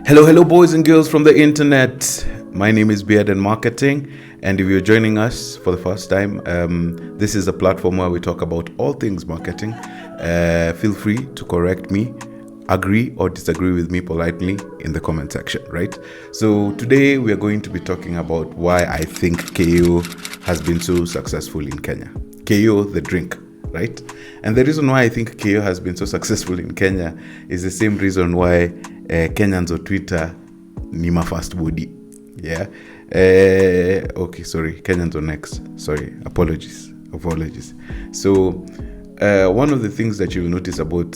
Hello, boys and girls from the internet. My name is Beard and Marketing, and if you're joining us for the first time, this is a platform where we talk about all things marketing. Feel free to correct me, agree or disagree with me politely in the comment section, right? So today we are going to be talking about why I think KO has been so successful in Kenya. KO, the drink, right? And the reason why I think KO has been so successful in Kenya is the same reason why Kenyans on Twitter ni fast body. Yeah. Okay, sorry. Kenyans on X. Sorry. Apologies. So one of the things that you'll notice about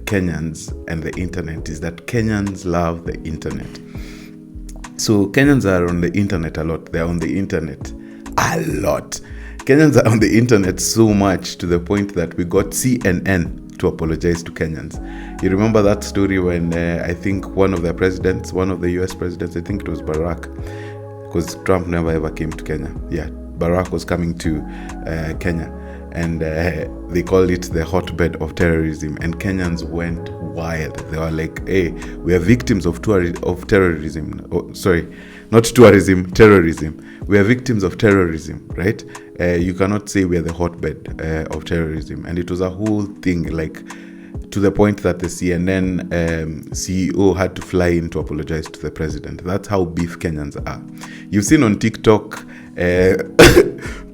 Kenyans and the internet is that Kenyans love the internet. So Kenyans are on the internet a lot. They're on the internet a lot. Kenyans are on the internet so much to the point that we got CNN to apologize to Kenyans. You remember that story when I think one of the US presidents, I think it was Barack, because Trump never ever came to Kenya. Yeah, Barack was coming to Kenya, and they called it the hotbed of terrorism, and Kenyans went wild. They were like, hey, we are victims of terrorism. Oh, sorry, not tourism, terrorism. We are victims of terrorism, right? You cannot say we are the hotbed of terrorism. And it was a whole thing, like, to the point that the CNN CEO had to fly in to apologize to the president. That's how beef Kenyans are. You've seen on TikTok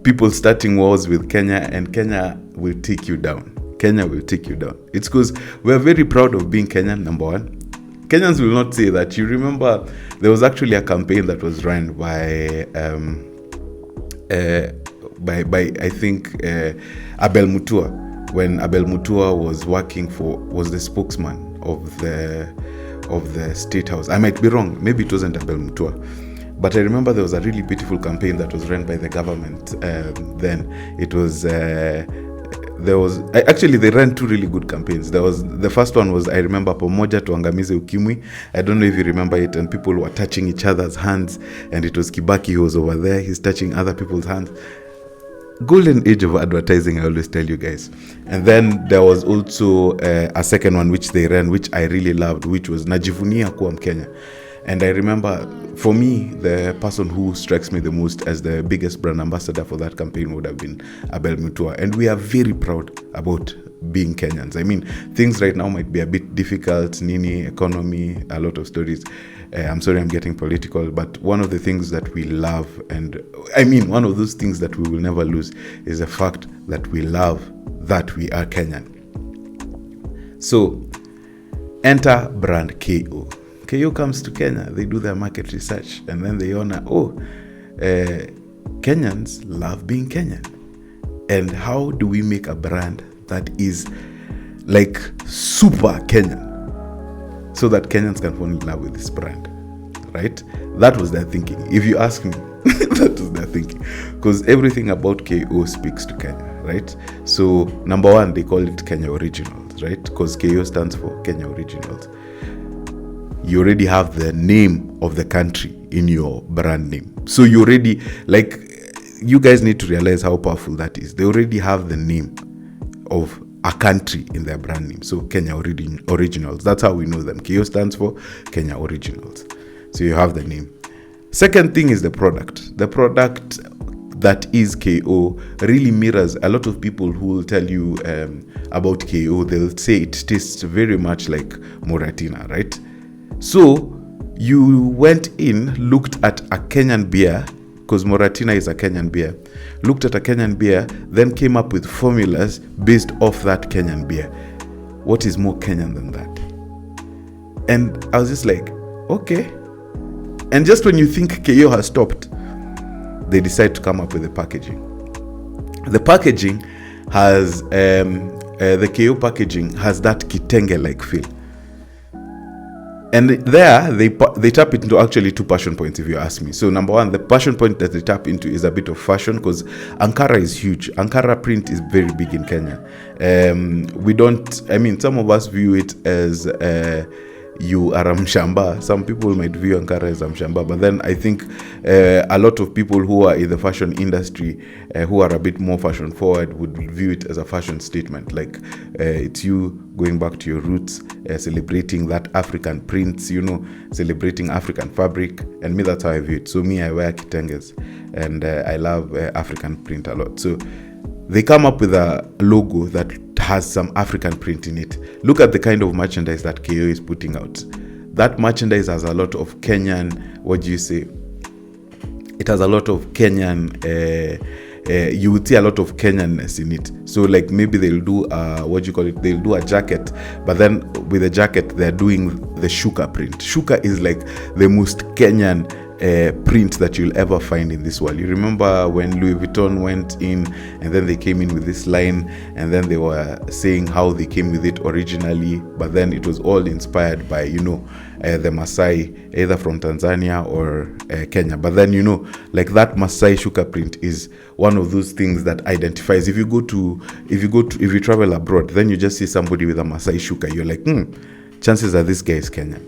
people starting wars with Kenya, and Kenya will take you down. It's because we're very proud of being Kenyan, number one. Kenyans will not say that. You remember there was actually a campaign that was run by I think Abel Mutua, when Abel Mutua was the spokesman of the State House. I might be wrong. Maybe it wasn't Abel Mutua. But I remember there was a really beautiful campaign that was run by the government. Then it was they ran two really good campaigns. The first one was, I remember, Pamoja Tuangamize Ukimwi. I don't know if you remember it, and people were touching each other's hands, and it was Kibaki who was over there. He's touching other people's hands. Golden age of advertising, I always tell you guys. And then there was also a second one which they ran, which I really loved, which was Najivunia Kuwa Mkenya. And I remember, for me, the person who strikes me the most as the biggest brand ambassador for that campaign would have been Abel Mutua. And we are very proud about being Kenyans. I mean, things right now might be a bit difficult, economy, a lot of stories. I'm sorry I'm getting political, but one of the things that we love, and I mean, one of those things that we will never lose, is the fact that we love that we are Kenyan. So, enter brand KO. KO comes to Kenya, they do their market research, and then they honor, Kenyans love being Kenyan. And how do we make a brand that is like super Kenyan, so that Kenyans can fall in love with this brand, right? That was their thinking. If you ask me, that was their thinking. Because everything about KO speaks to Kenya, right? So, number one, they call it Kenya Originals, right? Because KO stands for Kenya Originals. You already have the name of the country in your brand name. So you already, like, you guys need to realize how powerful that is. They already have the name of a country in their brand name. So Kenya Originals. That's how we know them. KO stands for Kenya Originals. So you have the name. Second thing is the product. The product that is KO really mirrors a lot of people who will tell you about KO. They'll say it tastes very much like Moratina, right? So you went in, looked at a Kenyan beer, because Moratina is a Kenyan beer, looked at a Kenyan beer, then came up with formulas based off that Kenyan beer. What is more Kenyan than that? And I was just like, okay. And just when you think KO has stopped, they decide to come up with the packaging. The packaging has, the KO packaging has that kitenge-like feel. And there, they tap into actually two passion points, if you ask me. So number one, the passion point that they tap into is a bit of fashion, because Ankara is huge. Ankara print is very big in Kenya. Some of us view it as you are a mshamba. Some people might view Ankara as a mshamba, but then I think a lot of people who are in the fashion industry, who are a bit more fashion forward, would view it as a fashion statement. Like it's you going back to your roots, celebrating that African prints, celebrating African fabric. And me, that's how I view it. So me, I wear kitenges, and I love African print a lot. So they come up with a logo that has some African print in it. Look at the kind of merchandise that KO is putting out. That merchandise has a lot of Kenyan, it has a lot of Kenyan, you would see a lot of Kenyanness in it. So like maybe they'll do they'll do a jacket, but then with the jacket they're doing the shuka print. Shuka is like the most Kenyan print that you'll ever find in this world. You remember when Louis Vuitton went in and then they came in with this line, and then they were saying how they came with it originally, but then it was all inspired by the Maasai, either from Tanzania or Kenya. But then like that Maasai shuka print is one of those things that identifies. If you travel abroad, then you just see somebody with a Maasai shuka, you're like, chances are this guy is Kenyan.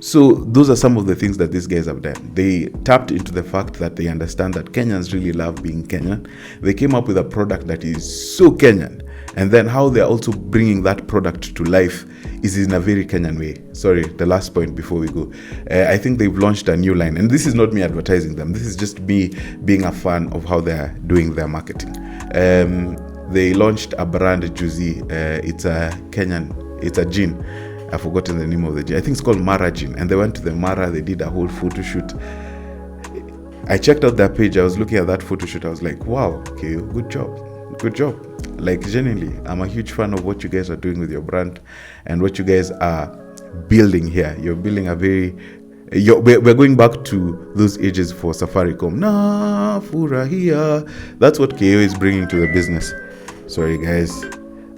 So those are some of the things that these guys have done. They tapped into the fact that they understand that Kenyans really love being Kenyan. They came up with a product that is so Kenyan, and then how they're also bringing that product to life is in a very Kenyan way. Sorry, the last point before we go. I think they've launched a new line, and this is not me advertising them. This is just me being a fan of how they're doing their marketing. They launched a brand, Juicy. It's a gin. I've forgotten the name of the gin. I think it's called Mara Gin. And they went to the Mara, they did a whole photo shoot. I checked out their page. I was looking at that photo shoot. I was like, wow, okay, good job. Good job. Like, genuinely, I'm a huge fan of what you guys are doing with your brand and what you guys are building here. You're building we're going back to those ages for Safaricom. Na furahia. That's what KO is bringing to the business. Sorry, guys.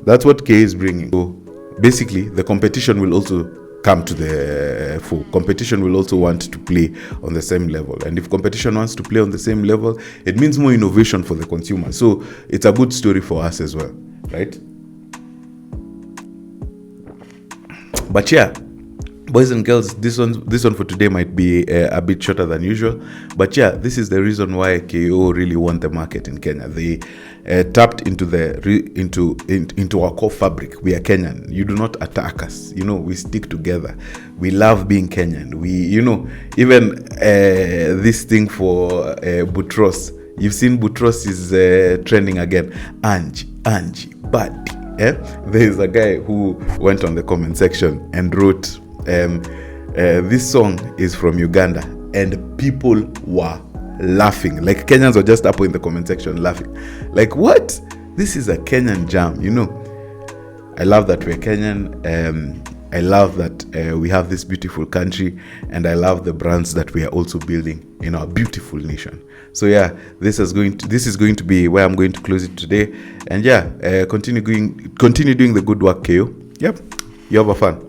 That's what KO is bringing. So, basically, the competition will also come to the fore. Competition will also want to play on the same level. And if competition wants to play on the same level, it means more innovation for the consumer. So it's a good story for us as well, right? But yeah, boys and girls, this one for today might be a bit shorter than usual. But yeah, this is the reason why KO really won the market in Kenya. They tapped into into our core fabric. We are Kenyan. You do not attack us. We stick together. We love being Kenyan. We, even this thing for Boutros. You've seen Boutros is trending again. Angie, Buddy. There is a guy who went on the comment section and wrote, this song is from Uganda, and people were laughing. Like, Kenyans were just up in the comment section laughing. Like, what? This is a Kenyan jam, I love that we're Kenyan. I love that we have this beautiful country, and I love the brands that we are also building in our beautiful nation. So yeah, this is going to be where I'm going to close it today. And yeah, continue doing the good work, KO. Yep, you have a fun.